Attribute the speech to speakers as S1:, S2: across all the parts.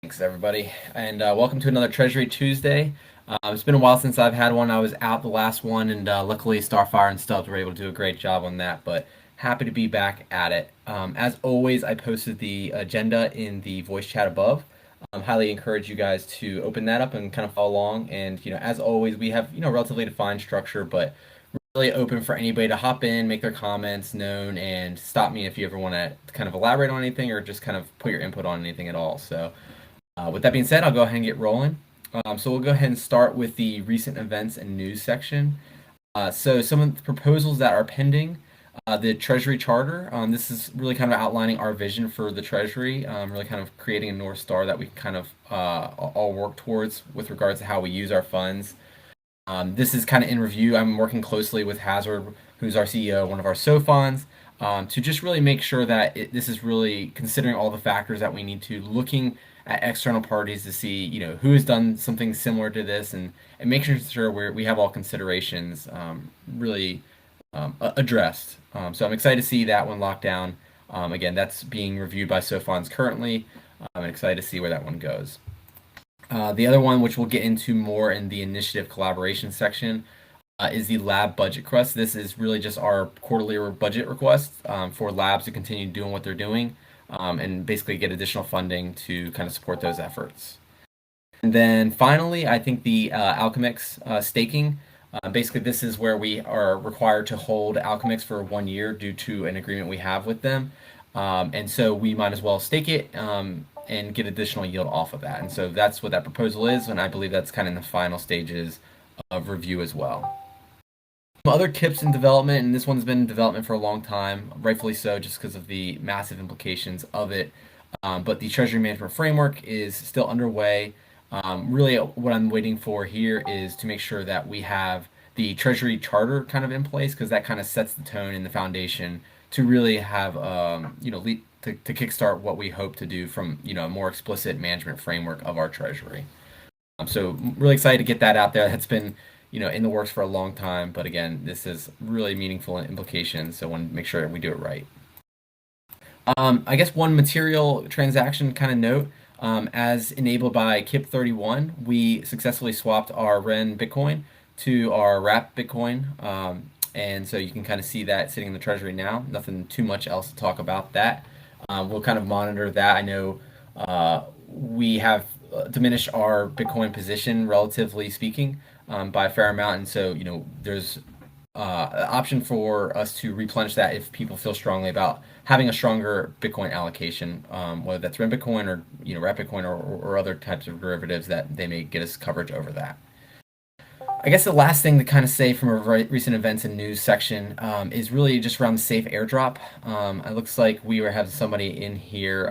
S1: Thanks, everybody, and welcome to another Treasury Tuesday. It's been a while since I've had one. I was out the last one, and luckily Starfire and Stubbs were able to do a great job on that, but happy to be back at it. As always, I posted the agenda in the voice chat above. Highly encourage you guys to open that up and kind of follow along. And, as always, we have, relatively defined structure, but really open for anybody to hop in, make their comments known, and stop me if you ever want to kind of elaborate on anything or just kind of put your input on anything at all. So, with that being said, I'll go ahead and get rolling. So we'll go ahead and start with the recent events and news section. So some of the proposals that are pending, the Treasury Charter. This is really kind of outlining our vision for the Treasury, really kind of creating a North Star that we can kind of all work towards with regards to how we use our funds. This is kind of in review. I'm working closely with Hazard, who's our CEO, one of our SOFONs, to just really make sure that this is really considering all the factors that we need to, looking at external parties to see, who has done something similar to this, and making sure we have all considerations really addressed. So I'm excited to see that one locked down. Again, that's being reviewed by SOFONs currently. I'm excited to see where that one goes. The other one, which we'll get into more in the initiative collaboration section, is the lab budget request. This is really just our quarterly budget request for labs to continue doing what they're doing and basically get additional funding to kind of support those efforts. And then finally, I think the Alchemix staking. Basically, this is where we are required to hold Alchemix for 1 year due to an agreement we have with them. And so we might as well stake it and get additional yield off of that. And so that's what that proposal is, and I believe that's kind of in the final stages of review as well. Some other KIPs in development, and this one's been in development for a long time, rightfully so, just because of the massive implications of it. But the Treasury Management Framework is still underway. Really, what I'm waiting for here is to make sure that we have the Treasury Charter kind of in place, because that kind of sets the tone and the foundation to really have, lead to kickstart what we hope to do from, a more explicit management framework of our Treasury. So really excited to get that out there. That's been, in the works for a long time. But again, this is really meaningful implications. So I want to make sure we do it right. I guess one material transaction kind of note, as enabled by KIP 31, we successfully swapped our REN Bitcoin to our WRAP Bitcoin. And so you can kind of see that sitting in the Treasury now. Nothing too much else to talk about that. We'll kind of monitor that. I know we have diminished our Bitcoin position, relatively speaking, by a fair amount. And so, there's an option for us to replenish that if people feel strongly about having a stronger Bitcoin allocation, whether that's REN Bitcoin or, WRAP Bitcoin or other types of derivatives that they may get us coverage over that. I guess the last thing to kind of say from a recent events and news section is really just around the safe airdrop. It looks like we were having somebody in here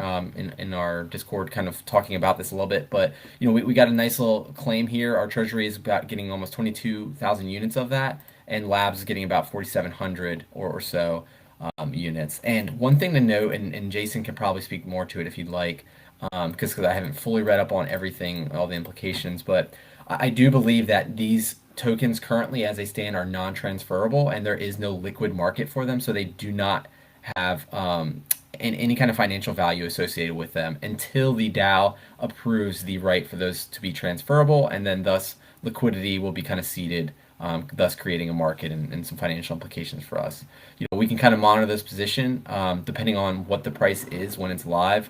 S1: in our Discord kind of talking about this a little bit, but we got a nice little claim here. Our Treasury is about getting almost 22,000 units of that, and Labs is getting about 4,700 or so units. And one thing to note, and Jason can probably speak more to it if you'd like, because I haven't fully read up on everything, all the implications, but I do believe that these tokens currently, as they stand, are non-transferable, and there is no liquid market for them, so they do not have any kind of financial value associated with them until the DAO approves the right for those to be transferable, and then thus liquidity will be kind of seeded, thus creating a market and some financial implications for us. We can kind of monitor this position depending on what the price is when it's live.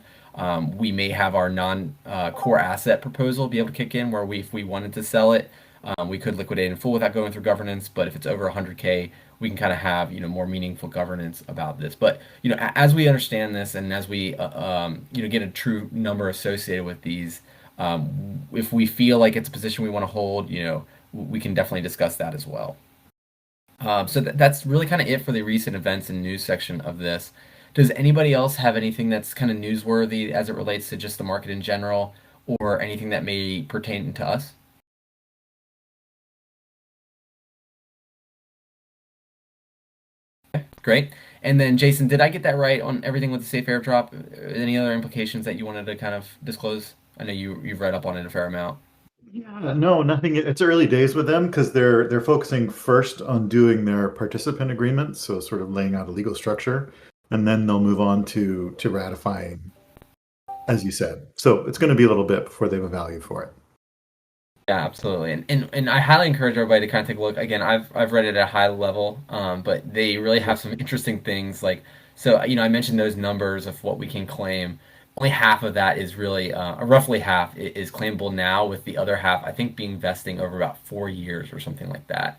S1: We may have our non-core asset proposal be able to kick in, where if we wanted to sell it, we could liquidate in full without going through governance. But if it's over 100K, we can kind of have more meaningful governance about this. But as we understand this, and as we get a true number associated with these, if we feel like it's a position we want to hold, we can definitely discuss that as well. So that's really kind of it for the recent events and news section of this. Does anybody else have anything that's kind of newsworthy as it relates to just the market in general, or anything that may pertain to us? Okay, great. And then, Jason, did I get that right on everything with the safe airdrop? Any other implications that you wanted to kind of disclose? I know you've read up on it a fair amount.
S2: Yeah, no, nothing. It's early days with them because they're focusing first on doing their participant agreements, so sort of laying out a legal structure, and then they'll move on to ratifying as you said. So it's going to be a little bit before they have a value for it.
S1: Yeah, absolutely, and I highly encourage everybody to kind of take a look. Again, I've read it at a high level, but they really have some interesting things. Like, so I mentioned those numbers of what we can claim. Only half of that is really, roughly half is claimable now, with the other half I think being vesting over about 4 years or something like that.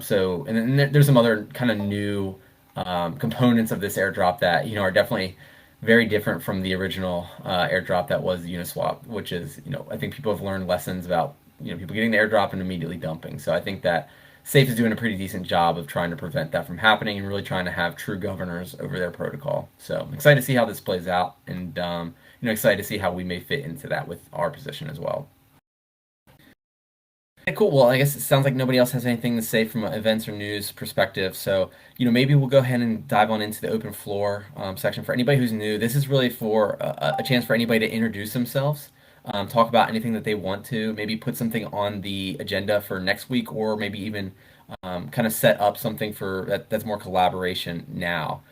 S1: So, and then there's some other kind of new components of this airdrop that are definitely very different from the original airdrop that was Uniswap, which is I think people have learned lessons about people getting the airdrop and immediately dumping. So I think that Safe is doing a pretty decent job of trying to prevent that from happening and really trying to have true governors over their protocol. So I'm excited to see how this plays out, and excited to see how we may fit into that with our position as well. Okay, cool. Well, I guess it sounds like nobody else has anything to say from an events or news perspective. So, maybe we'll go ahead and dive on into the open floor section. For anybody who's new, this is really for a chance for anybody to introduce themselves, talk about anything that they want to, maybe put something on the agenda for next week, or maybe even kind of set up something for that's more collaboration now.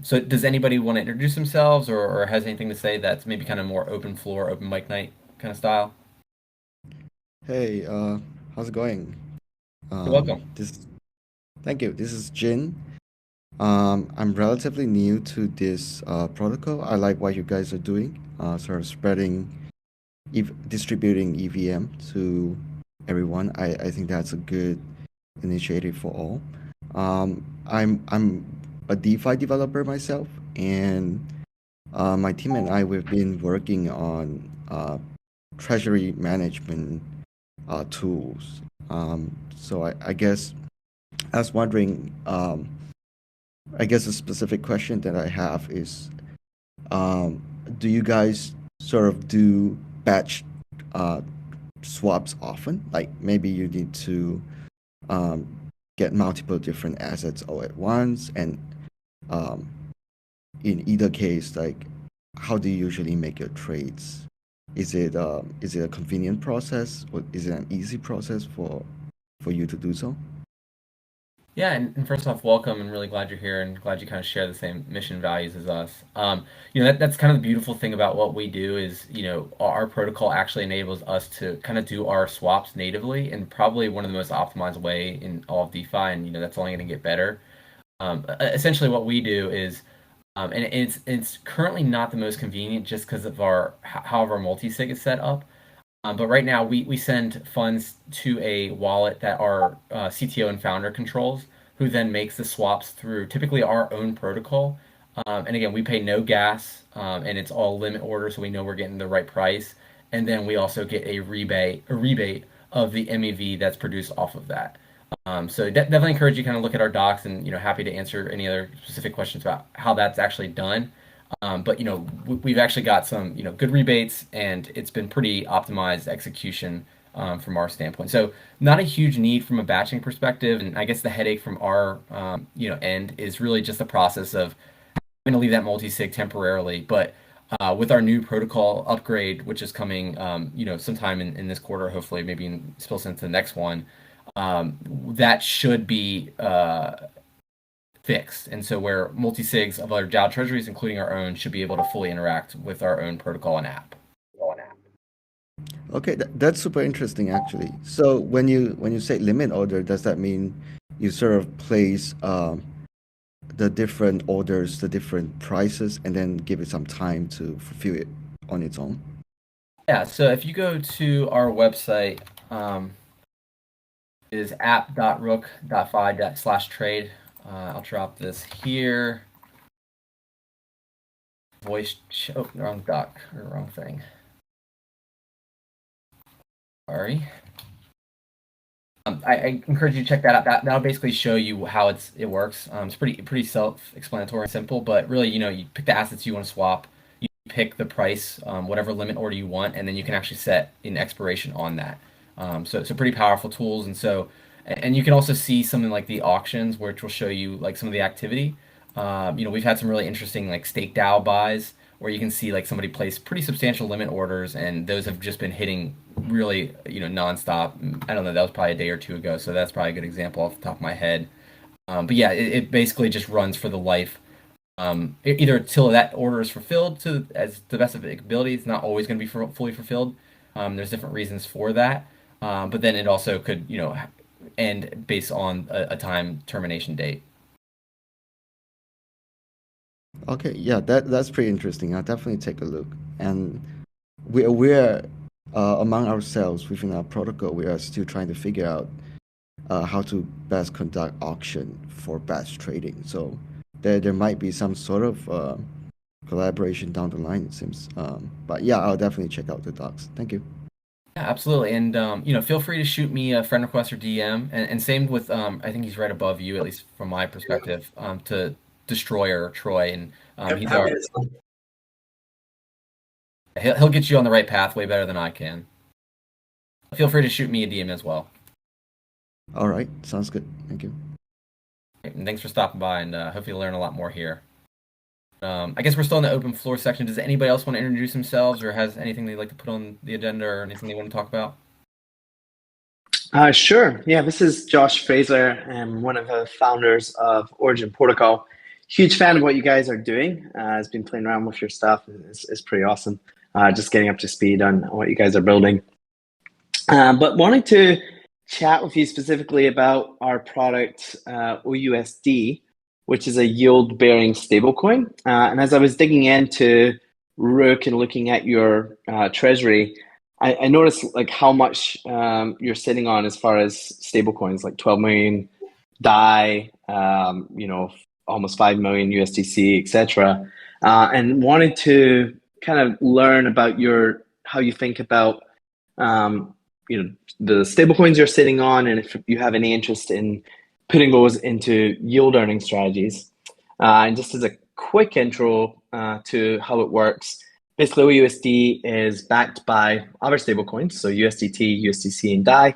S1: So, does anybody want to introduce themselves, or has anything to say that's maybe kind of more open floor, open mic night kind of style?
S3: Hey, how's it going?
S1: You're welcome.
S3: This, thank you. This is Jin. I'm relatively new to this protocol. I like what you guys are doing, sort of distributing EVM to everyone. I think that's a good initiative for all. I'm a DeFi developer myself, and my team and I we've been working on treasury management tools. So I guess I was wondering. I guess a specific question that I have is, do you guys sort of do batch uh, swaps often? Like maybe you need to um, get multiple different assets all at once, and um, in either case, like how do you usually make your trades? Is it a convenient process, or is it an easy process for you to do so?
S1: Yeah, and first off, welcome, and really glad you're here, and glad you kind of share the same mission values as us. That's kind of the beautiful thing about what we do is, our protocol actually enables us to kind of do our swaps natively, and probably one of the most optimized way in all of DeFi, and that's only going to get better. Essentially, what we do is, and it's currently not the most convenient just because of how our multi-sig is set up. But right now, we send funds to a wallet that our CTO and founder controls, who then makes the swaps through typically our own protocol. And again, we pay no gas, and it's all limit order, so we know we're getting the right price. And then we also get a rebate of the MEV that's produced off of that. So definitely encourage you to kind of look at our docs, and happy to answer any other specific questions about how that's actually done. But we've actually got some good rebates, and it's been pretty optimized execution from our standpoint. So not a huge need from a batching perspective, and I guess the headache from our end is really just the process of having to leave that multi-sig temporarily. But with our new protocol upgrade, which is coming sometime in this quarter, hopefully maybe spill into the next one, that should be fixed. And so where multi-sigs of other DAO treasuries, including our own, should be able to fully interact with our own protocol and app.
S3: Okay, that's super interesting actually. So when you say limit order, does that mean you sort of place the different orders, the different prices, and then give it some time to fulfill it on its own?
S1: Yeah, so if you go to our website, it is app.rook.fi/trade. I'll drop this here. Oh, wrong doc, or wrong thing. Sorry. I encourage you to check that out. That'll basically show you how it works. It's pretty self-explanatory and simple, but really, you pick the assets you want to swap, you pick the price, whatever limit order you want, and then you can actually set an expiration on that. So it's a pretty powerful tools, and you can also see something like the auctions, which will show you like some of the activity. We've had some really interesting like stake DAO buys where you can see like somebody place pretty substantial limit orders, and those have just been hitting really nonstop. I don't know, that was probably a day or two ago, so that's probably a good example off the top of my head. But yeah, it basically just runs for the life either till that order is fulfilled to as the best of its ability. It's not always going to be fully fulfilled. There's different reasons for that, but then it also could, end based on a time termination date.
S3: Okay, yeah, that's pretty interesting. I'll definitely take a look. And we're among ourselves within our protocol, we are still trying to figure out how to best conduct auction for batch trading. So there might be some sort of collaboration down the line, it seems. But yeah, I'll definitely check out the docs. Thank you.
S1: Yeah, absolutely. And feel free to shoot me a friend request or DM. And same with I think he's right above you, at least from my perspective, to Destroyer Troy. And
S4: Yep,
S1: he's
S4: happy
S1: our
S4: to.
S1: he'll get you on the right path way better than I can. Feel free to shoot me a DM as well.
S3: All right, sounds good. Thank you.
S1: And thanks for stopping by, and hopefully you'll learn a lot more here. I guess we're still in the open floor section. Does anybody else want to introduce themselves or has anything they'd like to put on the agenda or anything they want to talk about?
S4: Sure. Yeah, this is Josh Fraser. I'm one of the founders of Origin Protocol. Huge fan of what you guys are doing. I've been playing around with your stuff. It's pretty awesome. Just getting up to speed on what you guys are building. But wanted to chat with you specifically about our product, OUSD, which is a yield-bearing stablecoin. And as I was digging into Rook and looking at your treasury, I noticed like how much you're sitting on as far as stablecoins, like 12 million DAI, almost 5 million USDC, etc. And wanted to kind of learn about how you think about the stablecoins you're sitting on, and if you have any interest in putting those into yield earning strategies. And just as a quick intro to how it works, basically OUSD is backed by other stablecoins, so USDT, USDC, and DAI.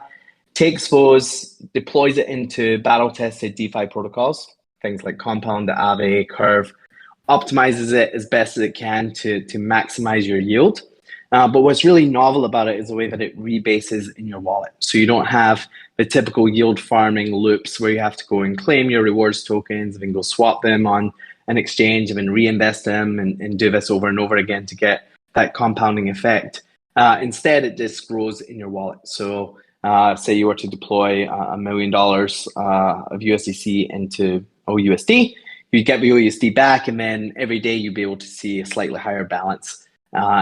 S4: Takes those, deploys it into battle-tested DeFi protocols, things like Compound, Aave, Curve, optimizes it as best as it can to maximize your yield. But what's really novel about it is the way that it rebases in your wallet. So you don't have the typical yield farming loops where you have to go and claim your rewards tokens and then go swap them on an exchange and then reinvest them and do this over and over again to get that compounding effect. Instead, it just grows in your wallet. So say you were to deploy $1 million of USDC into OUSD, you'd get the OUSD back, and then every day you'd be able to see a slightly higher balance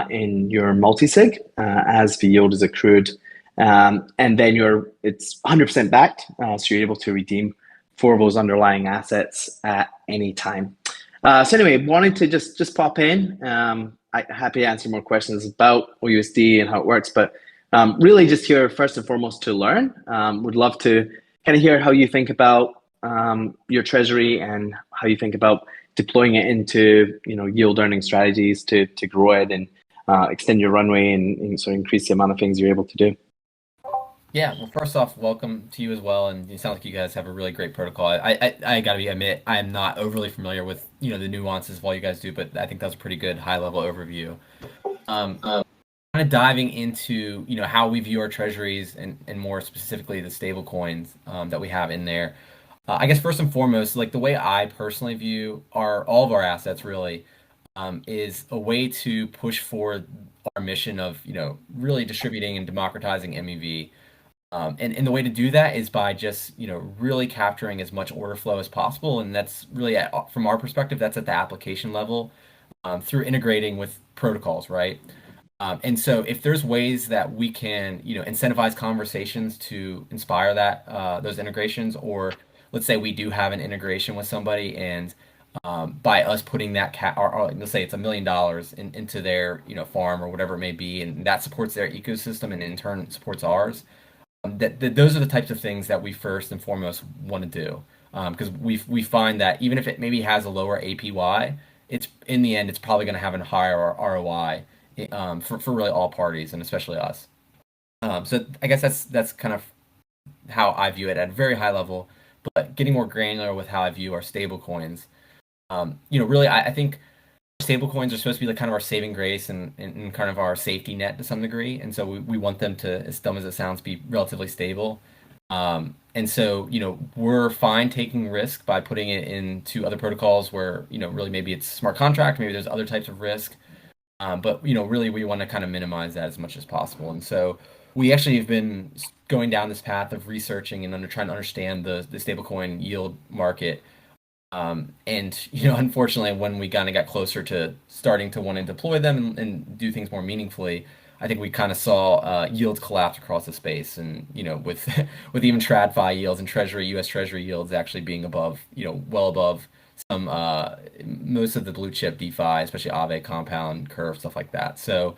S4: in your multi-sig as the yield is accrued. And then it's 100% backed, so you're able to redeem for those underlying assets at any time. So anyway, wanted to just pop in. I'm happy to answer more questions about OUSD and how it works, but really just here first and foremost to learn. Would love to kind of hear how you think about your treasury and how you think about deploying it into yield earning strategies to grow it and extend your runway and sort of increase the amount of things you're able to do.
S1: Yeah, well, first off, welcome to you as well, and it sounds like you guys have a really great protocol. I gotta admit, I am not overly familiar with the nuances of all you guys do, but I think that's a pretty good high level overview. Kind of diving into how we view our treasuries and more specifically the stable coins that we have in there. I guess first and foremost, like the way I personally view all of our assets really is a way to push forward our mission of really distributing and democratizing MEV. And the way to do that is by just really capturing as much order flow as possible, and that's really from our perspective that's at the application level through integrating with protocols, right? And so if there's ways that we can incentivize conversations to inspire those integrations, or let's say we do have an integration with somebody and by us putting that or let's say it's $1 million into their farm or whatever it may be, and that supports their ecosystem and in turn supports ours. Those are the types of things that we first and foremost want to do, because we find that even if it maybe has a lower APY, it's in the end it's probably going to have a higher ROI for really all parties and especially us. So I guess that's kind of how I view it at a very high level, but getting more granular with how I view our stable coins. Really, I think stable coins are supposed to be like kind of our saving grace and kind of our safety net to some degree. And so we want them to, as dumb as it sounds, be relatively stable. And so, we're fine taking risk by putting it into other protocols where, really maybe it's smart contract, maybe there's other types of risk. But really we want to kind of minimize that as much as possible. And so we actually have been going down this path of researching and trying to understand the stablecoin yield market. And unfortunately, when we kind of got closer to starting to want to deploy them and do things more meaningfully, I think we kind of saw yields collapse across the space, and with with even TradFi yields and U.S. Treasury yields actually being above, well above some most of the blue chip DeFi, especially Aave, Compound, Curve, stuff like that. So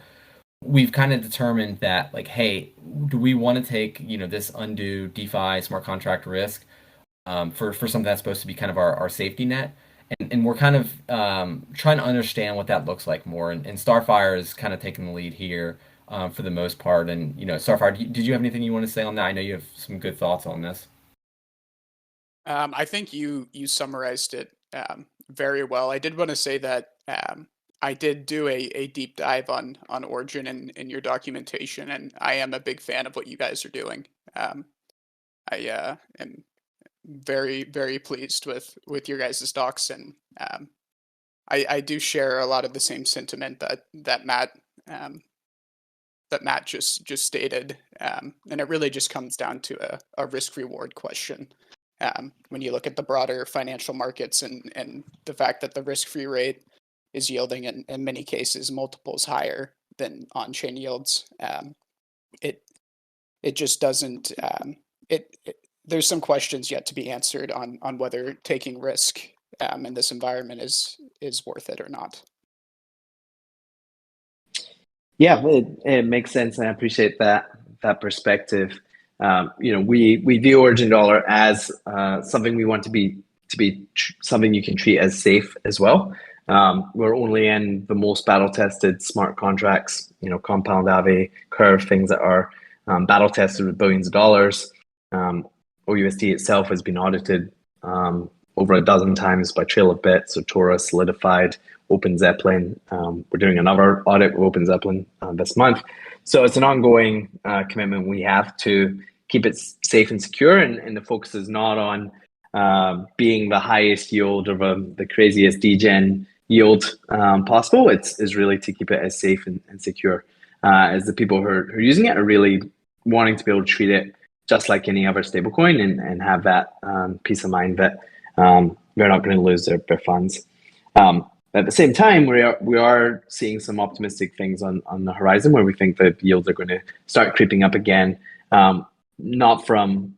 S1: we've kind of determined that, like, hey, do we want to take this undue DeFi smart contract risk for something that's supposed to be kind of our safety net. And we're kind of trying to understand what that looks like more. And Starfire is kind of taking the lead here for the most part. And, Starfire, did you have anything you want to say on that? I know you have some good thoughts on this.
S5: I think you summarized it very well. I did want to say that I did do a deep dive on Origin in your documentation, and I am a big fan of what you guys are doing. I am very, very pleased with your guys' docs, and I do share a lot of the same sentiment that Matt just stated, and it really just comes down to a risk reward question. When you look at the broader financial markets and the fact that the risk-free rate is yielding in many cases multiples higher than on-chain yields, it just doesn't. There's some questions yet to be answered on whether taking risk in this environment is worth it or not.
S4: Yeah, it makes sense, and I appreciate that perspective. We view Origin Dollar as something we want to be something you can treat as safe as well. We're only in the most battle tested smart contracts, Compound, Aave, Curve, things that are battle tested with billions of dollars. OUSD itself has been audited over a dozen times by Trail of Bits, Satora, Solidified, Open Zeppelin. We're doing another audit with Open Zeppelin this month. So it's an ongoing commitment we have to keep it safe and secure, and the focus is not on being the highest yield or the craziest degen yield possible. It's really to keep it as safe and secure as the people who are using it are really wanting to be able to treat it just like any other stablecoin and have that peace of mind that they're not going to lose their funds. At the same time, we are seeing some optimistic things on the horizon where we think the yields are going to start creeping up again, not from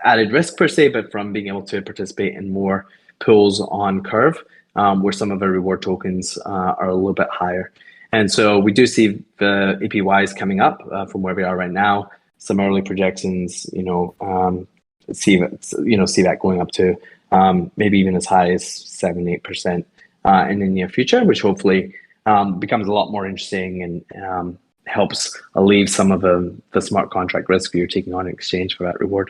S4: added risk per se, but from being able to participate in more pools on Curve, where some of the reward tokens are a little bit higher. And so we do see the APYs coming up from where we are right now. Some early projections, see that going up to maybe even as high as 7-8% in the near future, which hopefully becomes a lot more interesting and helps alleviate some of the smart contract risk you're taking on in exchange for that reward.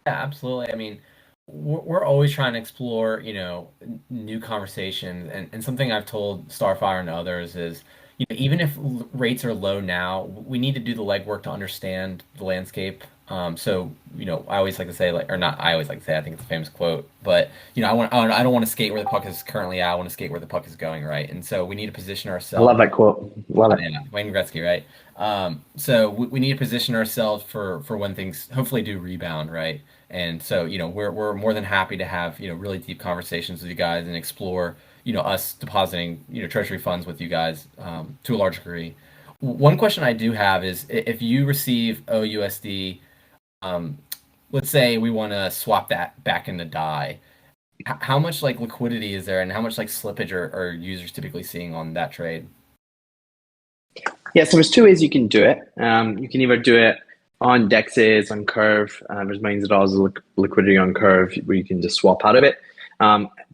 S1: Yeah, absolutely. I mean, we're always trying to explore, new conversations, and something I've told Starfire and others is, even if rates are low now, we need to do the legwork to understand the landscape. So, I always like to say, or not, I always like to say, I think it's a famous quote, but I don't want to skate where the puck is currently at. I want to skate where the puck is going, right? And so we need to position ourselves.
S4: I love that quote. Love it.
S1: Yeah, Wayne Gretzky, right? So we need to position ourselves for when things hopefully do rebound, right? And so, we're more than happy to have, really deep conversations with you guys and explore, us depositing, treasury funds with you guys to a large degree. One question I do have is, if you receive OUSD, let's say we want to swap that back into DAI, how much liquidity is there, and how much slippage are users typically seeing on that trade?
S4: Yeah, so there's two ways you can do it. You can either do it on DEXs, on Curve. There's millions of dollars of liquidity on Curve where you can just swap out of it.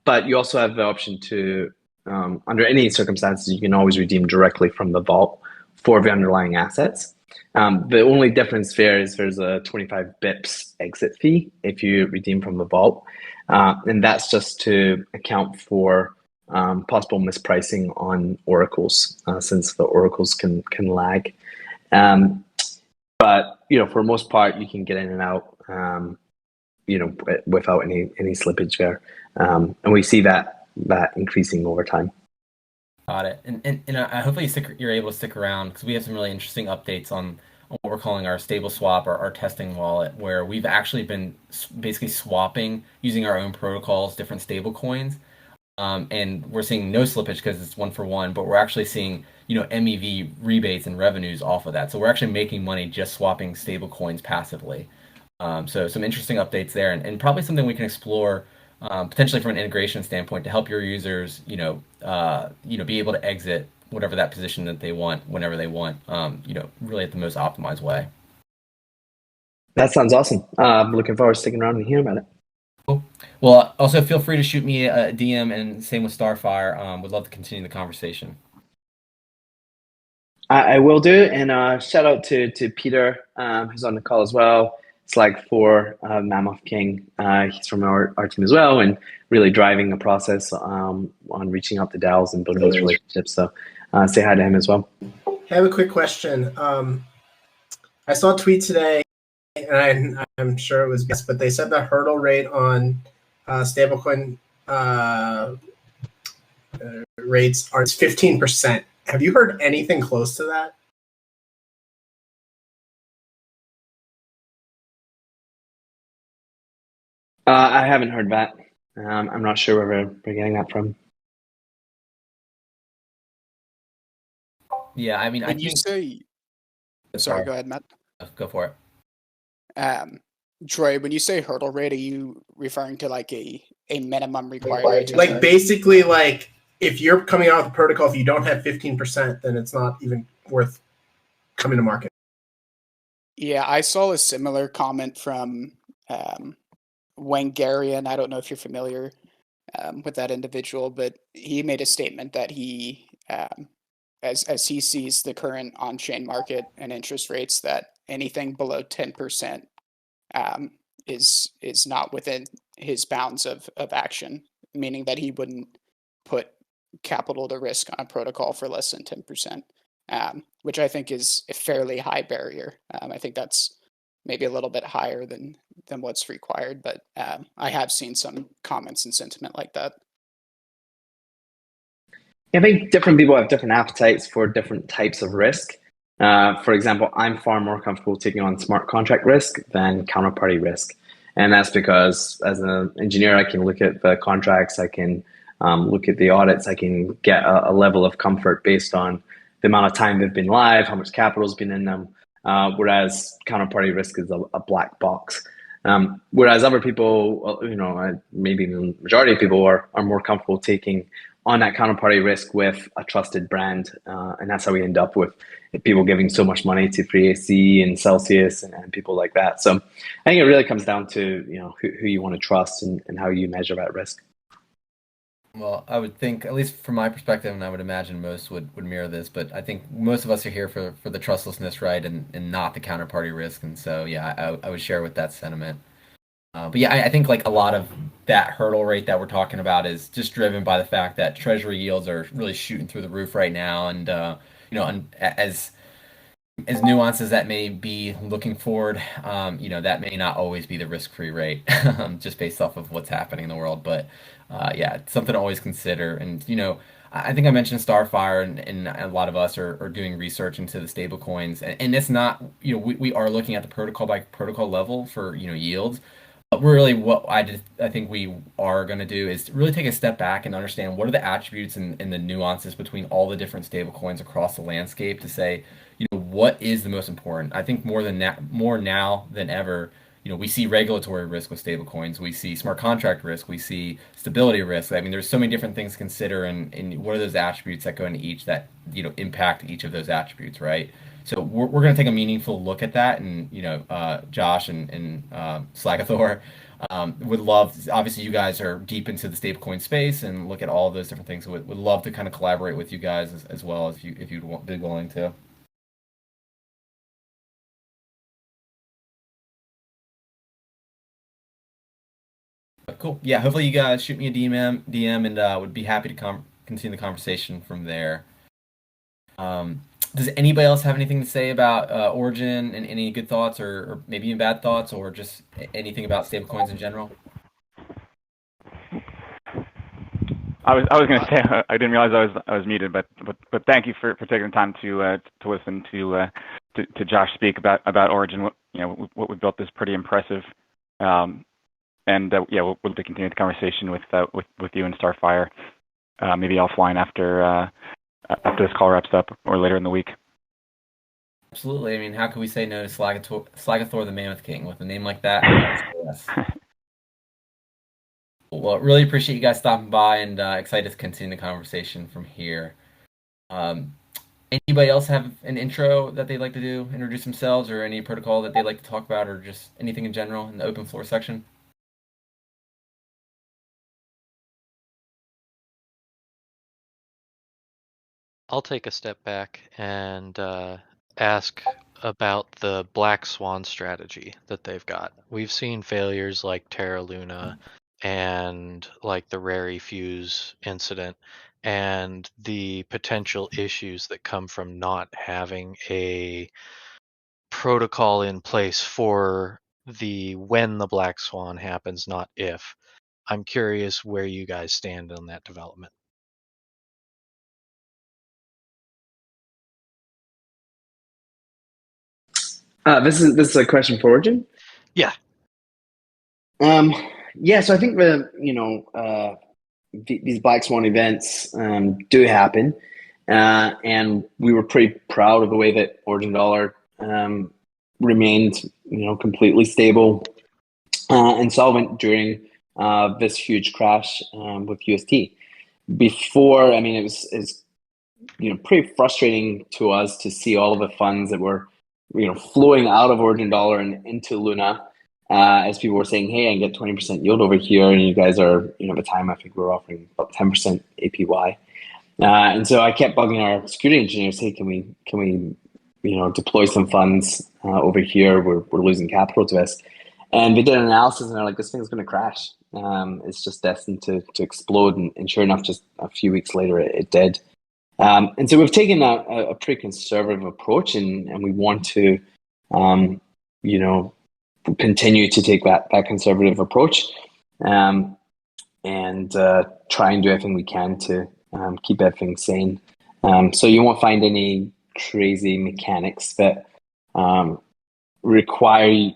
S4: But you also have the option to, under any circumstances, you can always redeem directly from the vault for the underlying assets. The only difference there is there's a 25 bips exit fee if you redeem from the vault. And that's just to account for possible mispricing on oracles, since the oracles can lag. But for most part, you can get in and out, without any slippage there, and we see that increasing over time.
S1: Got it. And hopefully you're able to stick around because we have some really interesting updates on what we're calling our stable swap or our testing wallet, where we've actually been basically swapping using our own protocols, different stable coins. And we're seeing no slippage because it's one for one, but we're actually seeing, MEV rebates and revenues off of that. So we're actually making money just swapping stable coins passively. So some interesting updates there, and probably something we can explore potentially from an integration standpoint to help your users, be able to exit whatever that position that they want whenever they want, really at the most optimized way.
S4: That sounds awesome. I'm looking forward to sticking around and hearing about it.
S1: Cool. Well, also feel free to shoot me a DM, and same with Starfire. Would love to continue the conversation.
S4: I will do, and shout out to Peter, who's on the call as well. It's like for Mammoth King. He's from our team as well, and really driving the process on reaching out to DAOs and building those relationships. So say hi to him as well.
S6: I have a quick question. I saw a tweet today, and I'm sure it was best, but they said the hurdle rate on stablecoin rates are 15%. Have you heard anything close to that?
S4: I haven't heard that. I'm not sure where we're getting that from.
S1: Yeah, I mean,
S5: When you say, sorry, go ahead, Matt.
S1: Go for it.
S5: Troy, when you say hurdle rate, are you referring to like a minimum required?
S6: Like basically, like if you're coming out with a protocol, if you don't have 15%, then it's not even worth coming to market.
S5: Yeah, I saw a similar comment from Wangarian. I don't know if you're familiar with that individual, but he made a statement that he, as he sees the current on-chain market and interest rates, that anything below 10% is not within his bounds of action, meaning that he wouldn't put capital to risk on a protocol for less than 10%, which I think is a fairly high barrier. I think that's maybe a little bit higher than what's required, but I have seen some comments and sentiment like that.
S4: I think different people have different appetites for different types of risk. For example, I'm far more comfortable taking on smart contract risk than counterparty risk. And that's because as an engineer, I can look at the contracts, I can look at the audits, I can get a level of comfort based on the amount of time they've been live, how much capital has been in them, whereas counterparty risk is a black box. Whereas other people, maybe the majority of people are more comfortable taking on that counterparty risk with a trusted brand. And that's how we end up with people giving so much money to FreeAC and Celsius and people like that. So I think it really comes down to, who you want to trust and how you measure that risk.
S1: Well, I would think, at least from my perspective, and I would imagine most would mirror this, but I think most of us are here for the trustlessness, right, and not the counterparty risk. And so, yeah, I would share with that sentiment. But yeah, I think like a lot of that hurdle rate that we're talking about is just driven by the fact that Treasury yields are really shooting through the roof right now, and and as nuanced as that may be looking forward, that may not always be the risk-free rate, just based off of what's happening in the world. But yeah, it's something to always consider. And I think I mentioned Starfire, and a lot of us are doing research into the stable coins, and it's not, we are looking at the protocol by protocol level for yields. But really, what I think we are going to do is really take a step back and understand what are the attributes and the nuances between all the different stable coins across the landscape to say, what is the most important. I think more now than ever, we see regulatory risk with stable coins, we see smart contract risk, we see stability risk. I mean, there's so many different things to consider, and what are those attributes that go into each that impact each of those attributes, right? So we're going to take a meaningful look at that, and Josh and Slagathor would love. Obviously, you guys are deep into the stablecoin space and look at all of those different things. Would love to kind of collaborate with you guys as well if you'd be willing to. But cool. Yeah. Hopefully, you guys shoot me a DM, and would be happy to continue the conversation from there. Does anybody else have anything to say about Origin and any good thoughts or maybe even bad thoughts or just anything about stablecoins in general?
S7: I was going to say I didn't realize I was muted, but thank you for taking the time to listen to Josh speak about Origin. What we built is pretty impressive, and yeah, we'll to continue the conversation with you and Starfire, maybe offline after this call wraps up or later in the week.
S1: Absolutely. I mean, how can we say no to Slagathor the Mammoth King with a name like that? Yes. Well, really appreciate you guys stopping by and excited to continue the conversation from here. Anybody else have an intro that they'd like to do, introduce themselves, or any protocol that they'd like to talk about, or just anything in general in the open floor section?
S8: I'll take a step back and ask about the Black Swan strategy that they've got. We've seen failures like Terra Luna and like the Rary Fuse incident and the potential issues that come from not having a protocol in place for when the Black Swan happens, not if. I'm curious where you guys stand on that development.
S4: This is a question for Origin.
S8: Yeah.
S4: Yeah. So I think these Black Swan events do happen, and we were pretty proud of the way that Origin Dollar remained, completely stable and solvent during this huge crash with UST. Before, I mean, it was pretty frustrating to us to see all of the funds that were flowing out of Origin Dollar and into Luna. As people were saying, hey, I can get 20% yield over here, and you guys are, at the time, I think we were offering about 10% APY. And so I kept bugging our security engineers, hey, can we deploy some funds over here? We're losing capital to this. And they did an analysis, and they're like, this thing's going to crash. It's just destined to explode. And sure enough, just a few weeks later, it did. And so we've taken a pretty conservative approach, and we want to, continue to take that conservative approach, and try and do everything we can to keep everything sane. So you won't find any crazy mechanics that require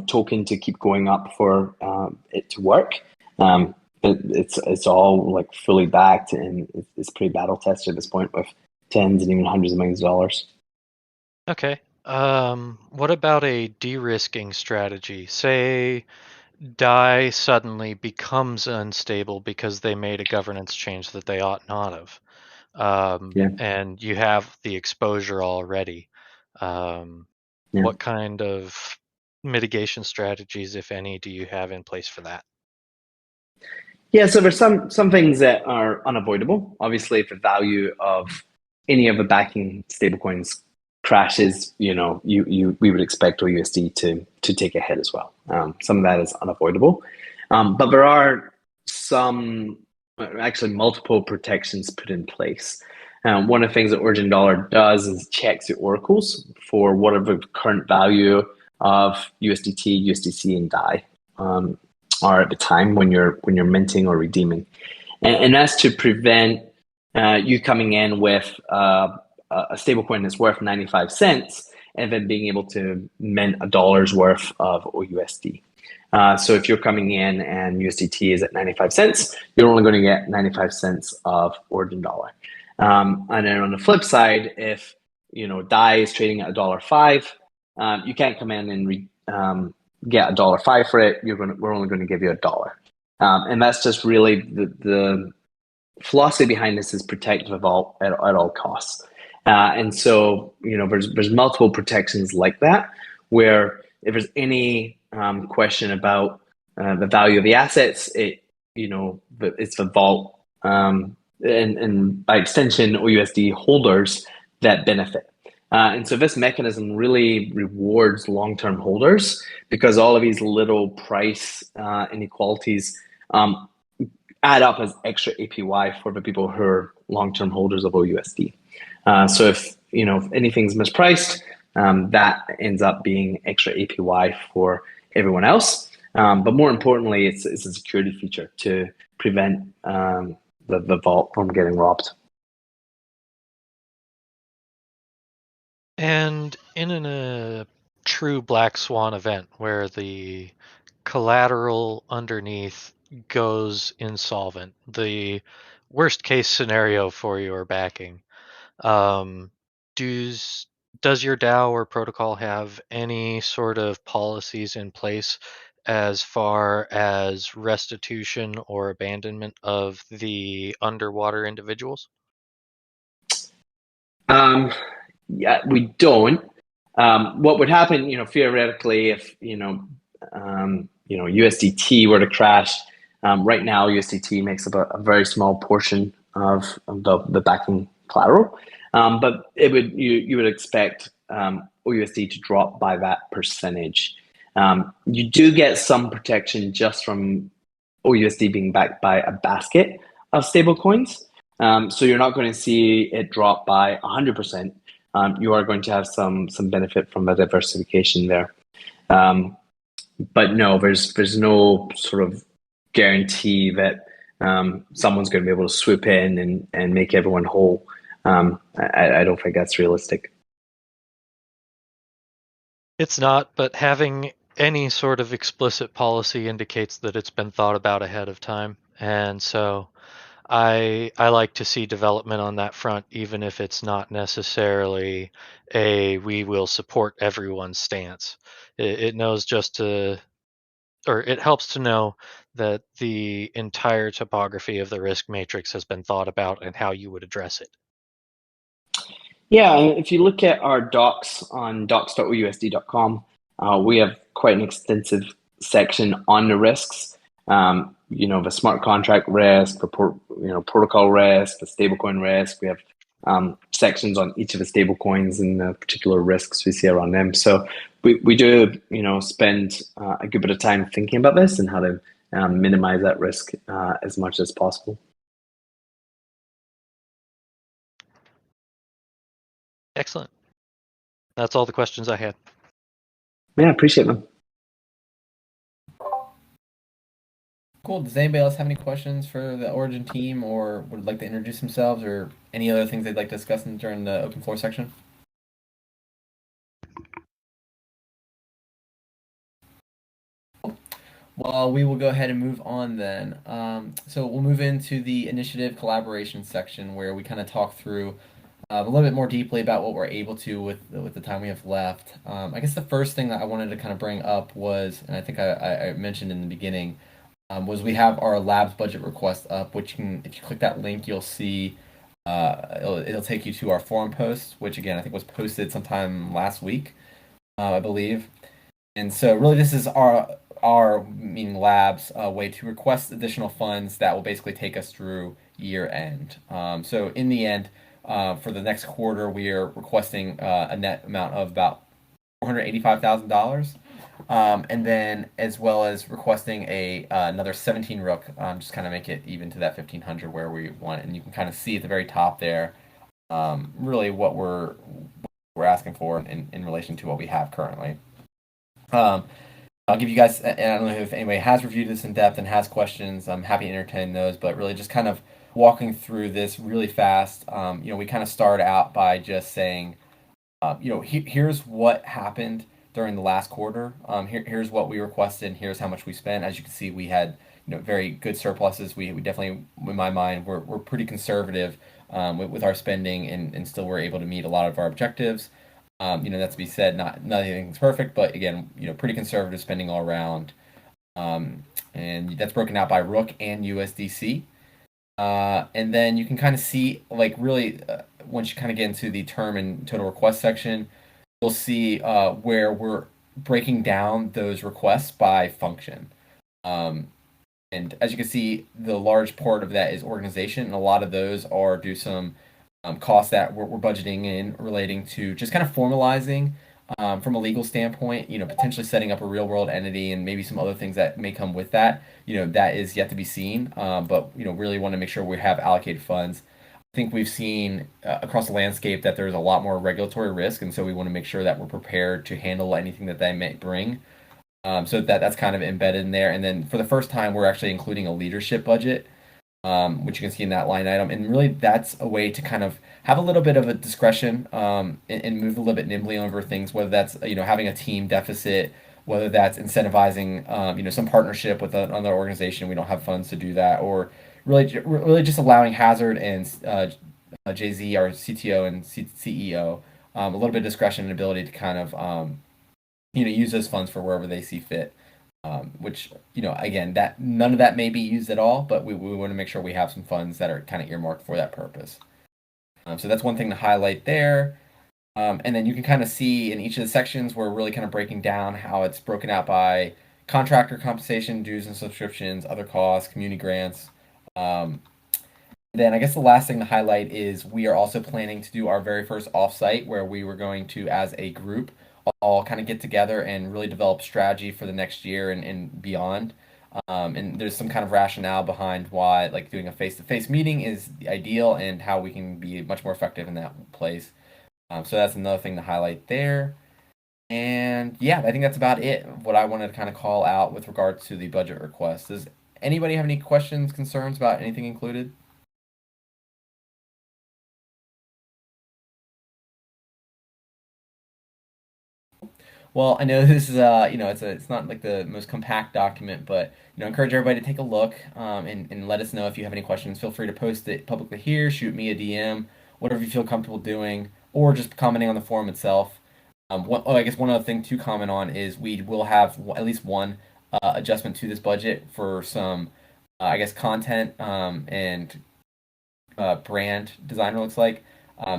S4: token to keep going up for it to work. But it's all like fully backed, and it's pretty battle tested at this point with tens and even hundreds of millions of dollars.
S8: Okay. What about a de-risking strategy? Say DAI suddenly becomes unstable because they made a governance change that they ought not have. And you have the exposure already. What kind of mitigation strategies, if any, do you have in place for that?
S4: Yeah, so there's some things that are unavoidable. Obviously, if the value of any of the backing stablecoins crashes, we would expect OUSD to take a hit as well. Some of that is unavoidable, but there are actually multiple protections put in place. One of the things that Origin Dollar does is checks the oracles for whatever the current value of USDT, USDC, and DAI are at the time when you're minting or redeeming, and that's to prevent you coming in with a stablecoin that's worth 95 cents and then being able to mint $1 worth of OUSD. So if you're coming in and USDT is at 95 cents, you're only going to get 95 cents of Origin Dollar. And then on the flip side, if DAI is trading at $1.05, you can't come in and get $1.05 for it. We're only going to give you $1. And that's just really the philosophy behind this is protective of at all costs. And so, there's multiple protections like that, where if there's any question about the value of the assets, it's the vault, and by extension, OUSD holders that benefit. And so this mechanism really rewards long-term holders because all of these little price inequalities add up as extra APY for the people who are long-term holders of OUSD. So if if anything's mispriced, that ends up being extra APY for everyone else. But more importantly, it's a security feature to prevent the vault from getting robbed.
S8: And in a true black swan event where the collateral underneath goes insolvent, the worst case scenario for your backing, does your DAO or protocol have any sort of policies in place as far as restitution or abandonment of the underwater individuals?
S4: Yeah, we don't. What would happen, theoretically, if USDT were to crash? Right now, USDT makes up a very small portion of the backing collateral, but you would expect USD to drop by that percentage. You do get some protection just from USD being backed by a basket of stablecoins. So you're not going to see it drop by 100%. You are going to have some benefit from the diversification there. But no, there's no sort of guarantee that someone's going to be able to swoop in and make everyone whole. I don't think that's realistic.
S8: It's not, but having any sort of explicit policy indicates that it's been thought about ahead of time. And so I like to see development on that front, even if it's not necessarily we will support everyone's stance. It knows it helps to know that the entire topography of the risk matrix has been thought about and how you would address it.
S4: Yeah, if you look at our docs on docs.usd.com, we have quite an extensive section on the risks. The smart contract risk, the protocol risk, the stablecoin risk. We have sections on each of the stablecoins and the particular risks we see around them. So we do spend a good bit of time thinking about this and how to minimize that risk as much as possible.
S8: Excellent. That's all the questions I had.
S4: Yeah, appreciate them.
S1: Cool. Does anybody else have any questions for the Origin team, or would like to introduce themselves, or any other things they'd like to discuss during the open floor section? Well, we will go ahead and move on then. So we'll move into the initiative collaboration section where we kind of talk through a little bit more deeply about what we're able to with the time we have left. I guess the first thing that I wanted to kind of bring up was, and I think I mentioned in the beginning, was we have our labs budget request up, which if you click that link, you'll see it'll take you to our forum post, which again I think was posted sometime last week, I believe. And so really this is our meaning labs way to request additional funds that will basically take us through year end. So in the end, for the next quarter, we are requesting a net amount of about $485,000. And then as well as requesting another 17 Rook, just kind of make it even to that 1500 where we want it. And you can kind of see at the very top there really what we're asking for in relation to what we have currently. I'll give you guys, and I don't know if anybody has reviewed this in depth and has questions, I'm happy to entertain those, but really just kind of walking through this really fast. We kind of start out by just saying, here's what happened during the last quarter. Here's what we requested, and here's how much we spent. As you can see, we had very good surpluses. We definitely, in my mind, we're pretty conservative with our spending, and still we're able to meet a lot of our objectives. That to be said, nothing's perfect, but again, pretty conservative spending all around. And that's broken out by Rook and USDC. And then you can kind of see, really, once you kind of get into the term and total request section, you'll see where we're breaking down those requests by function. And as you can see, the large part of that is organization, and a lot of those are due some costs that we're budgeting in relating to just kind of formalizing from a legal standpoint, potentially setting up a real world entity and maybe some other things that may come with that. That is yet to be seen, but really want to make sure we have allocated funds. think we've seen across the landscape that there's a lot more regulatory risk, and so we want to make sure that we're prepared to handle anything that they may bring. So that's kind of embedded in there. And then for the first time, we're actually including a leadership budget, which you can see in that line item. And really, that's a way to kind of have a little bit of a discretion and move a little bit nimbly over things, whether that's having a team deficit, whether that's incentivizing some partnership with another organization. We don't have funds to do that, or really just allowing Hazard and JZ, our CTO and CEO, a little bit of discretion and ability to kind of use those funds for wherever they see fit. Which again, that none of that may be used at all, but we want to make sure we have some funds that are kind of earmarked for that purpose. So that's one thing to highlight there. And then you can kind of see in each of the sections, we're really kind of breaking down how it's broken out by contractor compensation, dues and subscriptions, other costs, community grants. Then I guess the last thing to highlight is we are also planning to do our very first offsite where we were going to, as a group, all kind of get together and really develop strategy for the next year and beyond. And there's some kind of rationale behind why like doing a face-to-face meeting is ideal and how we can be much more effective in that place. So that's another thing to highlight there. And yeah, I think that's about it. What I wanted to kind of call out with regards to the budget request. Does anybody have any questions, concerns about anything included? Well, I know this is it's not like the most compact document, but encourage everybody to take a look and let us know if you have any questions. Feel free to post it publicly here, shoot me a DM, whatever you feel comfortable doing, or just commenting on the forum itself. I guess one other thing to comment on is we will have at least one adjustment to this budget for some, I guess, content and brand designer looks like.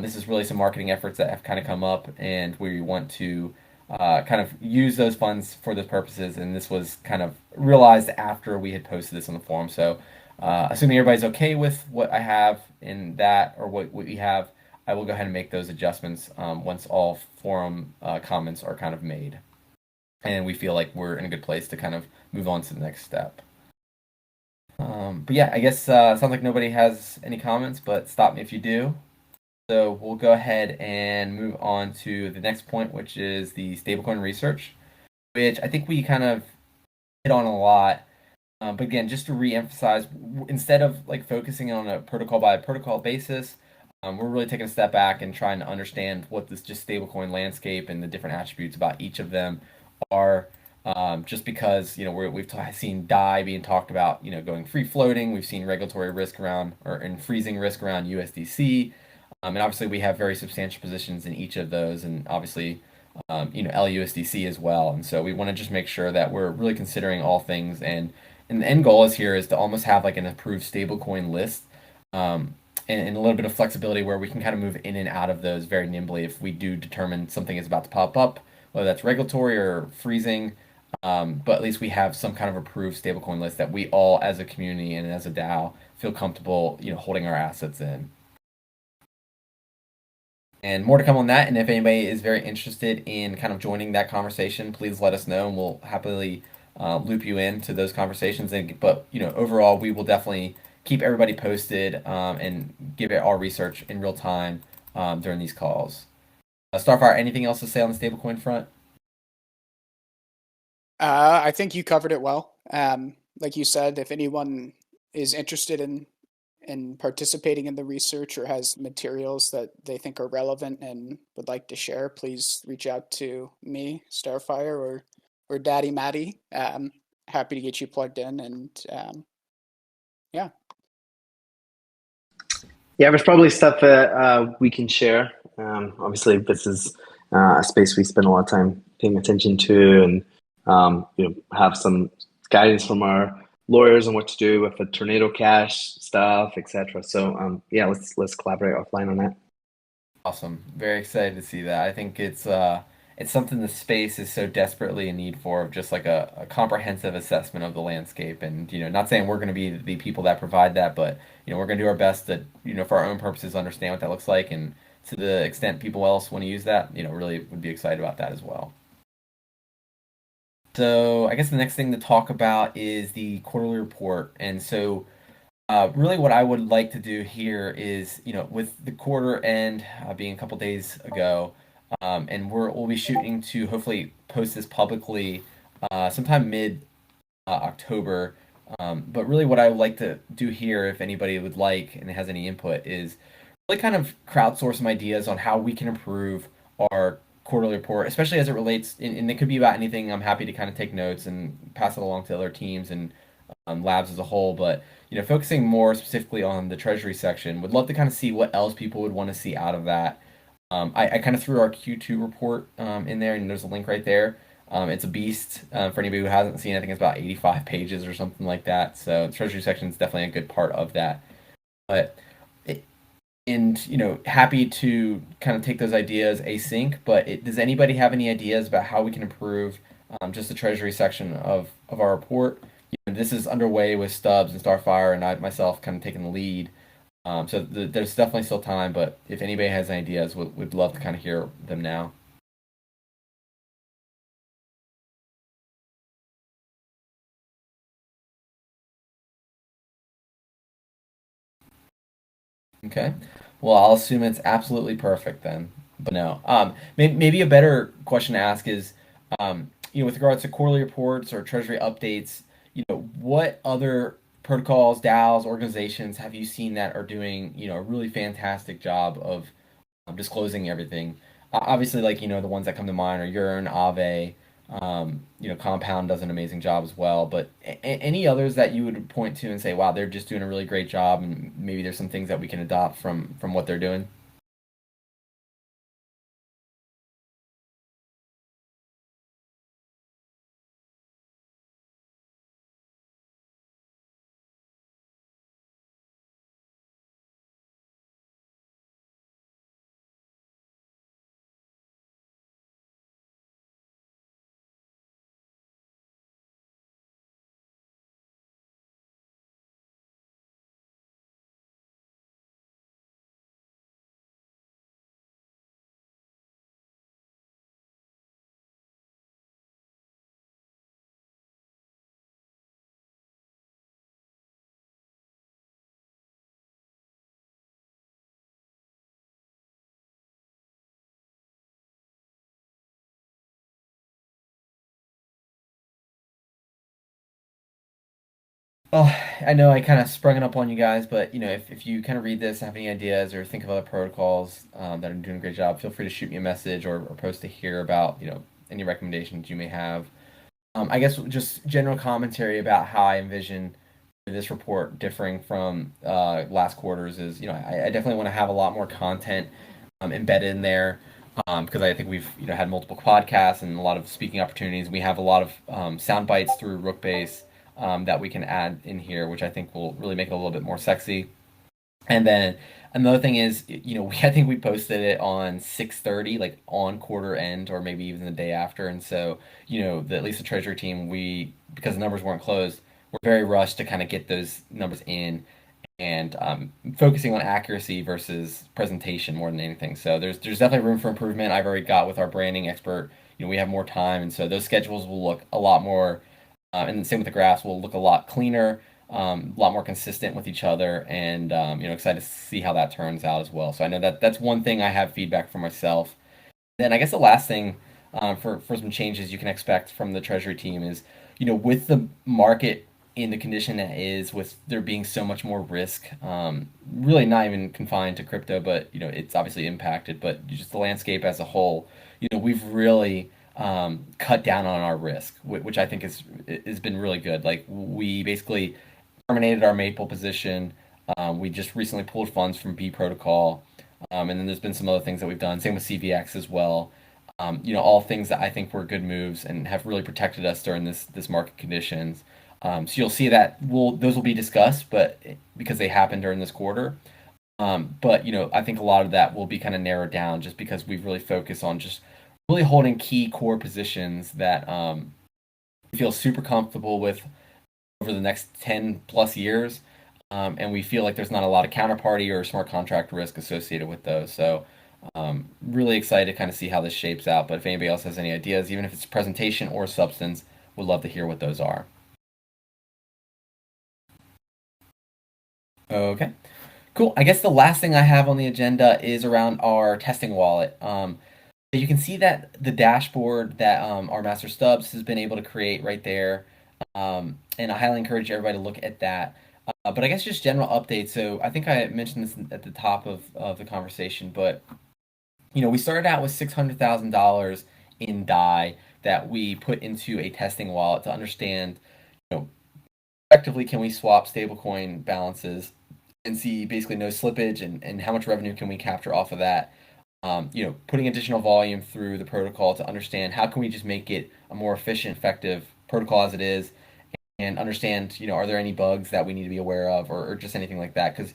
S1: This is really some marketing efforts that have kind of come up, and we want to kind of use those funds for those purposes. And this was kind of realized after we had posted this on the forum. So, assuming everybody's okay with what I have in that or what we have, I will go ahead and make those adjustments once all forum comments are kind of made. And we feel like we're in a good place to kind of move on to the next step. But yeah, I guess sounds like nobody has any comments, but stop me if you do. So we'll go ahead and move on to the next point, which is the stablecoin research, which I think we kind of hit on a lot. But again, just to re-emphasize, instead of like focusing on a protocol by protocol basis, we're really taking a step back and trying to understand what this just stablecoin landscape and the different attributes about each of them are. Just because we've seen DAI being talked about, going free floating. We've seen regulatory risk around and freezing risk around USDC. And obviously, we have very substantial positions in each of those, and obviously, LUSDC as well. And so we want to just make sure that we're really considering all things. And the end goal is to almost have like an approved stablecoin list, and a little bit of flexibility where we can kind of move in and out of those very nimbly if we do determine something is about to pop up, whether that's regulatory or freezing. But at least we have some kind of approved stablecoin list that we all, as a community and as a DAO, feel comfortable, holding our assets in. And more to come on that. And if anybody is very interested in kind of joining that conversation, please let us know, and we'll happily loop you into those conversations. But overall, we will definitely keep everybody posted and give it our research in real time during these calls. Starfire, anything else to say on the stablecoin front?
S5: I think you covered it well. Like you said, if anyone is interested in participating in the research or has materials that they think are relevant and would like to share, please reach out to me, Starfire, or Daddy Matty. Happy to get you plugged in, and yeah.
S4: Yeah, there's probably stuff that we can share. Obviously, this is a space we spend a lot of time paying attention to, and have some guidance from our lawyers on what to do with the tornado cash stuff, etc. So yeah, let's collaborate offline on that.
S1: Awesome. Very excited to see that. I think it's something the space is so desperately in need for, just like a comprehensive assessment of the landscape. And not saying we're going to be the people that provide that, but we're going to do our best to for our own purposes understand what that looks like, and to the extent people else want to use that, really would be excited about that as well. So I guess the next thing to talk about is the quarterly report. And so Really, what I would like to do here is, with the quarter end being a couple days ago, and we'll be shooting to hopefully post this publicly sometime mid October. But really, what I would like to do here, if anybody would like and has any input, is really kind of crowdsource some ideas on how we can improve our quarterly report, especially as it relates, and it could be about anything. I'm happy to kind of take notes and pass it along to other teams and labs as a whole. But focusing more specifically on the Treasury section, would love to kind of see what else people would want to see out of that. I kind of threw our Q2 report in there, and there's a link right there. It's a beast for anybody who hasn't seen. I think it's about 85 pages or something like that. So the Treasury section is definitely a good part of that. But and happy to kind of take those ideas async. But does anybody have any ideas about how we can improve just the Treasury section of our report? This is underway with Stubbs and Starfire, and I myself kind of taking the lead. So there's definitely still time, but if anybody has any ideas, we'd love to kind of hear them now. Okay. Well, I'll assume it's absolutely perfect then. But no. Maybe a better question to ask is, with regards to quarterly reports or treasury updates, what other protocols, DAOs, organizations have you seen that are doing, a really fantastic job of disclosing everything? Obviously, like, the ones that come to mind are Yearn, Aave, Compound does an amazing job as well. But any others that you would point to and say, wow, they're just doing a really great job, and maybe there's some things that we can adopt from what they're doing? Oh, I know I kind of sprung it up on you guys, but if you kind of read this, have any ideas, or think of other protocols that are doing a great job, feel free to shoot me a message or post to hear about any recommendations you may have. I guess just general commentary about how I envision this report differing from last quarters is, I definitely want to have a lot more content embedded in there because I think we've had multiple podcasts and a lot of speaking opportunities. We have a lot of sound bites through Rookbase that we can add in here, which I think will really make it a little bit more sexy. And then another thing is, I think we posted it on 6:30, like on quarter end, or maybe even the day after. And so, at least the Treasury team, because the numbers weren't closed, we're very rushed to kind of get those numbers in and focusing on accuracy versus presentation more than anything. So there's definitely room for improvement. I've already got with our branding expert. We have more time, and so those schedules will look a lot more, and the same with the graphs will look a lot cleaner, a lot more consistent with each other, and excited to see how that turns out as well. So I know that's one thing I have feedback for myself. Then I guess the last thing for some changes you can expect from the Treasury team is, with the market in the condition that is, with there being so much more risk, really not even confined to crypto, but it's obviously impacted, but just the landscape as a whole, we've really cut down on our risk, which I think has been really good. Like we basically terminated our Maple position. We just recently pulled funds from B Protocol. And then there's been some other things that we've done. Same with CVX as well. All things that I think were good moves and have really protected us during this market conditions. So you'll see that those will be discussed, but because they happened during this quarter. But I think a lot of that will be kind of narrowed down just because we've really focused on just really holding key core positions that we feel super comfortable with over the next 10 plus years. And we feel like there's not a lot of counterparty or smart contract risk associated with those. So really excited to kind of see how this shapes out. But if anybody else has any ideas, even if it's presentation or substance, would love to hear what those are. Okay. Cool. I guess the last thing I have on the agenda is around our testing wallet. You can see that the dashboard that our master Stubbs has been able to create right there. And I highly encourage everybody to look at that. But I guess just general updates. So I think I mentioned this at the top of the conversation, but we started out with $600,000 in DAI that we put into a testing wallet to understand, you know, effectively can we swap stablecoin balances and see basically no slippage and how much revenue can we capture off of that. Putting additional volume through the protocol to understand how can we just make it a more efficient, effective protocol as it is, and understand, are there any bugs that we need to be aware of, or just anything like that? Because,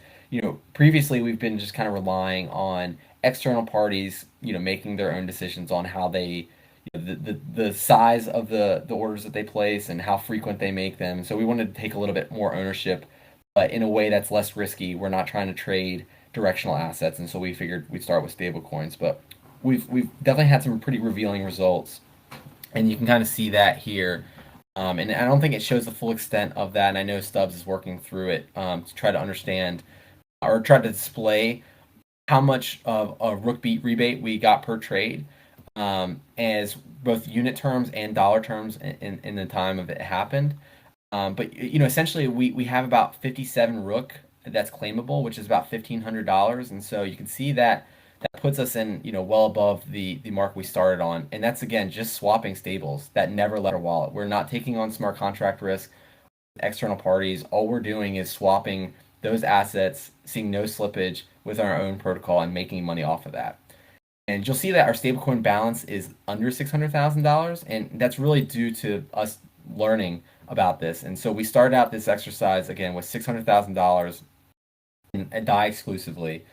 S1: previously we've been just kind of relying on external parties, making their own decisions on how they, the size of the orders that they place and how frequent they make them. So we wanted to take a little bit more ownership, but in a way that's less risky. We're not trying to trade directional assets, and so we figured we'd start with stable coins. But we've definitely had some pretty revealing results, and you can kind of see that here. And I don't think it shows the full extent of that. And I know Stubbs is working through it to try to understand or try to display how much of a Rook beat rebate we got per trade, as both unit terms and dollar terms in the time of it happened. But essentially, we have about 57 Rook that's claimable, which is about $1,500, and so you can see that that puts us in well above the mark we started on, and that's again just swapping stables that never left our wallet. We're not taking on smart contract risk with external parties. All we're doing is swapping those assets, seeing no slippage with our own protocol, and making money off of that. And you'll see that our stablecoin balance is under $600,000, and that's really due to us learning about this. And so we started out this exercise again with $600,000 in a DAI exclusively,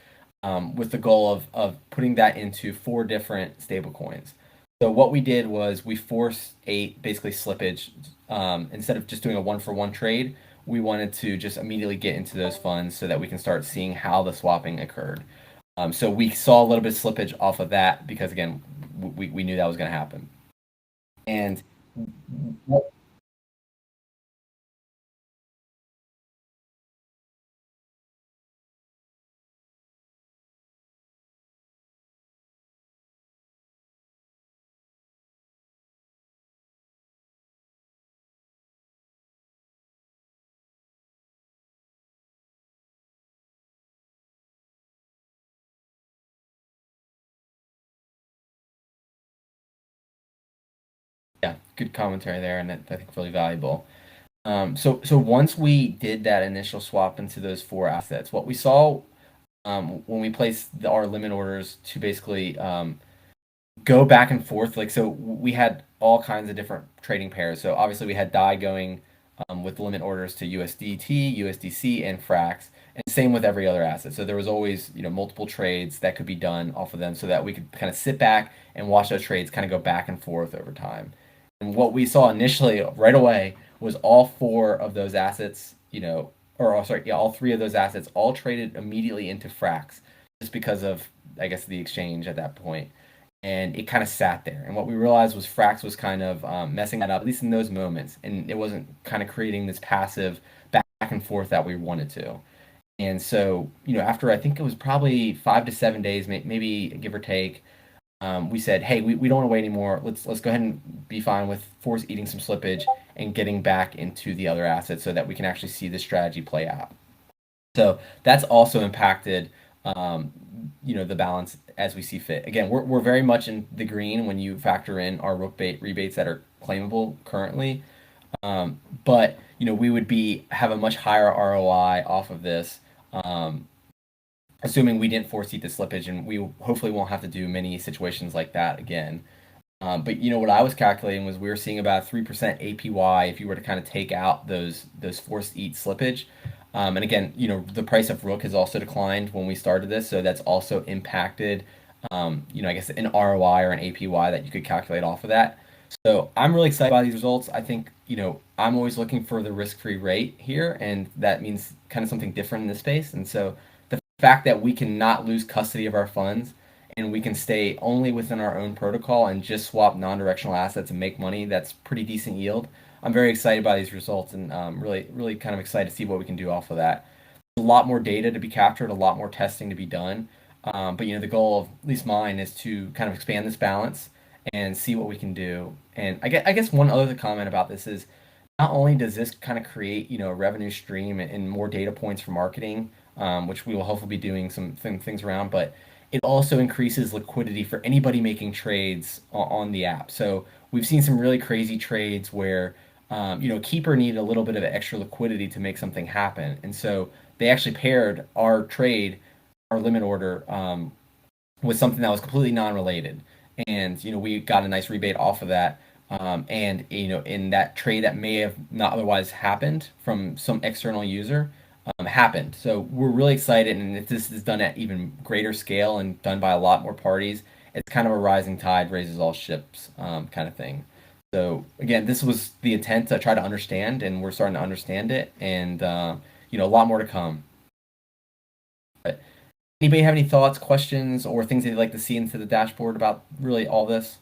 S1: with the goal of putting that into four different stablecoins. So what we did was we forced basically slippage. Instead of just doing a one-for-one trade, we wanted to just immediately get into those funds so that we can start seeing how the swapping occurred. So we saw a little bit of slippage off of that because, again, we knew that was going to happen. And what Yeah, good commentary there, and I think really valuable. So once we did that initial swap into those four assets, what we saw when we placed our limit orders to basically go back and forth. Like, so we had all kinds of different trading pairs. So obviously we had DAI going with limit orders to USDT, USDC, and Frax, and same with every other asset. So there was always multiple trades that could be done off of them, so that we could kind of sit back and watch those trades kind of go back and forth over time. And what we saw initially, right away, was all four of those assets, or sorry, yeah, all three of those assets all traded immediately into Frax, just because of, I guess, the exchange at that point. And it kind of sat there. And what we realized was Frax was kind of messing that up, at least in those moments, and it wasn't kind of creating this passive back and forth that we wanted to. And so, after I think it was probably 5 to 7 days, maybe give or take, we said, hey, we don't want to wait anymore. Let's go ahead and be fine with force eating some slippage and getting back into the other assets so that we can actually see the strategy play out. So that's also impacted, the balance as we see fit. Again, we're very much in the green when you factor in our Rook rebates that are claimable currently. But we would have a much higher ROI off of this, assuming we didn't force eat the slippage, and we hopefully won't have to do many situations like that again. But what I was calculating was we were seeing about 3% APY if you were to kind of take out those forced eat slippage. And again, the price of Rook has also declined when we started this, so that's also impacted, I guess an ROI or an APY that you could calculate off of that. So I'm really excited by these results. I think, I'm always looking for the risk-free rate here, and that means kind of something different in this space. And so the fact that we cannot lose custody of our funds and we can stay only within our own protocol and just swap non-directional assets and make money, that's pretty decent yield. I'm very excited by these results, and really, really kind of excited to see what we can do off of that. a lot more data to be captured, a lot more testing to be done. But the goal of at least mine is to kind of expand this balance and see what we can do. And I guess one other comment about this is not only does this kind of create a revenue stream and more data points for marketing, which we will hopefully be doing some things around, but it also increases liquidity for anybody making trades on the app. So we've seen some really crazy trades where Keeper needed a little bit of extra liquidity to make something happen, and so they actually paired our trade, our limit order, with something that was completely non-related, and we got a nice rebate off of that. And in that trade that may have not otherwise happened from some external user, happened. So we're really excited, and if this is done at even greater scale and done by a lot more parties, it's kind of a rising tide raises all ships, kind of thing. So again, this was the intent to try to understand, and we're starting to understand it, and a lot more to come. But anybody have any thoughts, questions, or things they'd like to see into the dashboard about really all this?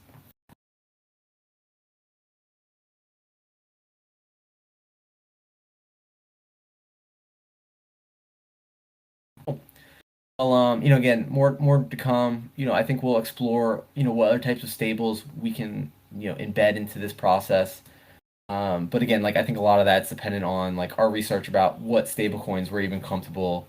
S1: Well, again, more to come. I think we'll explore, what other types of stables we can, embed into this process. But again, like I think a lot of that's dependent on like our research about what stablecoins we're even comfortable,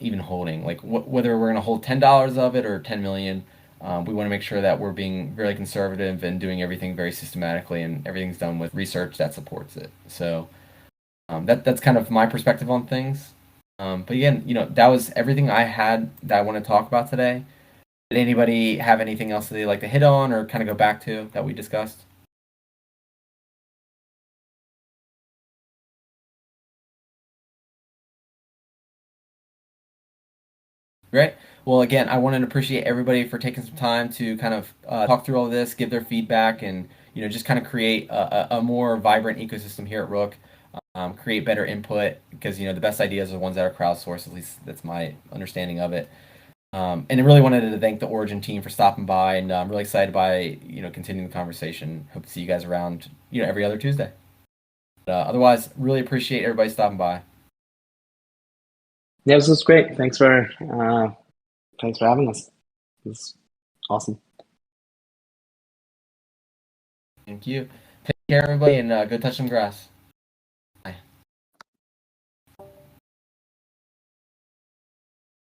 S1: even holding. Like whether we're going to hold $10 of it or 10 million. We want to make sure that we're being very conservative and doing everything very systematically, and everything's done with research that supports it. So that's kind of my perspective on things. But again, that was everything I had that I want to talk about today. Did anybody have anything else that they'd like to hit on or kind of go back to that we discussed? Great. Well, again, I wanted to appreciate everybody for taking some time to kind of talk through all of this, give their feedback, and just kind of create a more vibrant ecosystem here at Rook. Create better input because the best ideas are the ones that are crowdsourced. At least that's my understanding of it. And I really wanted to thank the Origin team for stopping by, and I'm really excited by continuing the conversation. Hope to see you guys around every other Tuesday. But, otherwise, really appreciate everybody stopping by.
S4: Yeah, this was great. Thanks for having us. It's awesome.
S1: Thank you. Take care, everybody, and go touch some grass.